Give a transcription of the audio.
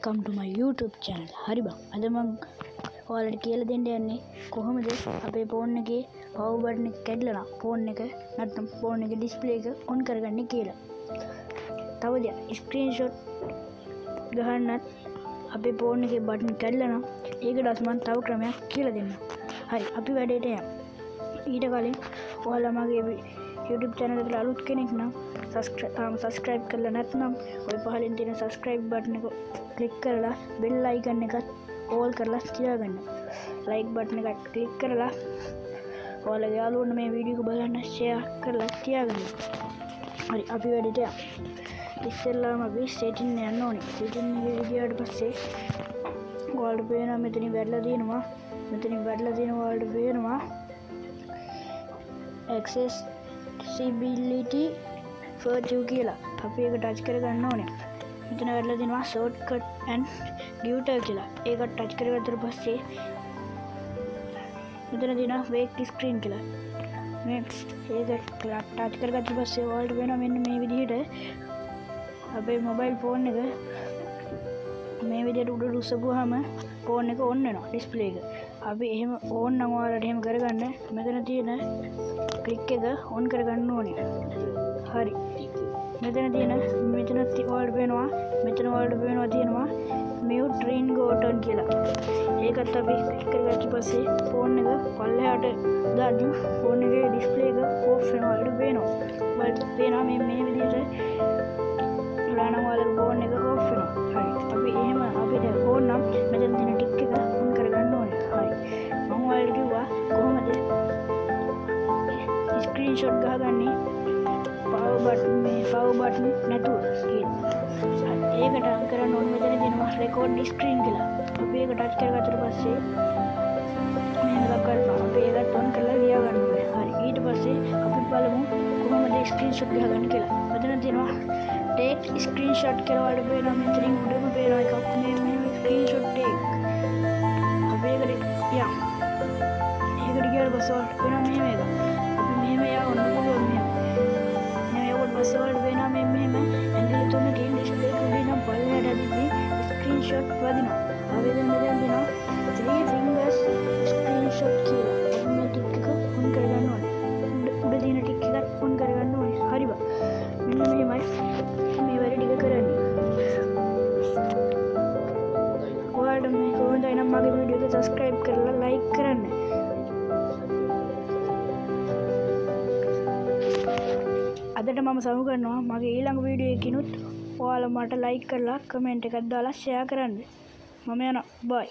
welcome to my YouTube channel. හරි බං. අද මම ඔයාලට කියලා දෙන්න යන්නේ කොහොමද අපේ ෆෝන් එකේ power button එක කැඩලා නම් ෆෝන් එක නැත්නම් ෆෝන් එකේ display එක on කරගන්නේ කියලා. තව දෙයක් screenshot ගහන්නත් අපේ ෆෝන් එකේ button කැඩලා නම් ඒකටත් මම තව ක්‍රමයක් කියලා දෙන්නම්. හරි අපි වැඩේට යමු. ඊට කලින් ඔයාලා මගේ YouTube channel එකට අලුත් කෙනෙක් නම් subscribe කරලා නැත්නම් ඔය පහලින් තියෙන subscribe button එක click කරලා bell icon එකත් all කරලා තියාගන්න. like button එකත් click කරලා ඔයාලගේ යාළුවන්ට මේ වීඩියෝ එක බලන්න share කරලා තියාගන්න. හරි අපි වැඩේට යමු. ඉස්සෙල්ලාම අපි setting එක යන්න ඕනේ. setting එකට ගියාට පස්සේ ඔයාලට පේනවා මෙතනින් වැඩිලා තියෙනවා. ඔයාලට පේනවා accessibility for you කියලා. අපි ඒක ටච් කරගන්න ඕනේ. මෙතන වැඩිලා තියෙනවා shortcut and give කියලා. ඒක ටච් කරගත්තට පස්සේ මෙතන තියෙනවා wake screen කියලා. මේ ඒක ටච් කරගත්තට පස්සේ ඔයාලට වෙනවා මෙන්න මේ විදිහට අපේ mobile phone එක මේ විදිහට උඩට උස්සපුවාම phone එක on වෙනවා display එක. අපි එහෙම on නම් ඔයාලට එහෙම කරගන්න මෙතන තියෙන click එක on කරගන්න ඕනේ. හරි. මෙතන ඔයාලට පේනවා තියෙනවා mute ringtone කියලා. ඒකත් අපි click කරගත්ත පස්සේ phone එක පල්ලෙහාට දාන්න phone එකේ display එක off වෙනවා. ඔයාලට පේනවා මේ විදිහට ලානම් ඔයාලගේ phone එක off වෙනවා. හරි. අපි එහෙම අපිට ඕන නම් මෙතන තියෙන tick එක on කරගන්න ඕනේ. හරි. මම ඔයාලට කිව්වා කොහොමද screenshot ගහගන්නේ power button නැතුව කියලා. ඒකට කරන්න ඕනේ මෙතන තියෙනවා record screen කියලා. අපි ඒක ටච් කරගත්තට පස්සේ මෙහෙම කරනවා. අපි ඒකත් on කරලා ලියා ගන්න ඕනේ. හරි. ඊට පස්සේ අපි බලමු කොහොමද screenshot ගහගන්නේ කියලා. මෙතන තියෙනවා take screenshot කියලා වලට පේනවා මෙතනින් උඩම පේනවා එකක් මේ screenshot take. අපි ඒකට ගියා. ඒකට ගියාට පස්සේ වලට පේනවා මෙහෙම එකක්. අපි මෙහෙම යවන්න පුළුවන් මෙහෙම. මේකට පස්සේ වලට පේනවා මෙහෙම ඇඟිලි තුනකින් display එක උඩින් නම් පල්ලෙහාට ඇදිද්දි screenshot වදිනවා. අපි දැන් මෙතන දෙනවා 3 fingers screenshot කියලා. අපි මේ tick එක on කරගන්න ඕනේ. උඩ තියෙන tick එකත් on කරගන්න ඕනේ. හරි බා. මෙන්න මෙහෙමයි මේ වැඩ ටික කරන්නේ. ඔයාලට මේ කොහොමද නම් මගේ වීඩියෝ එක subscribe කරලා like කරන්න. අදට මම සමු කරනවා මගේ ඊළඟ වීඩියෝ එකකිනුත් ඔයාලා මට like කරලා comment එකක් දාලා share කරන්න. මම යනවා. bye.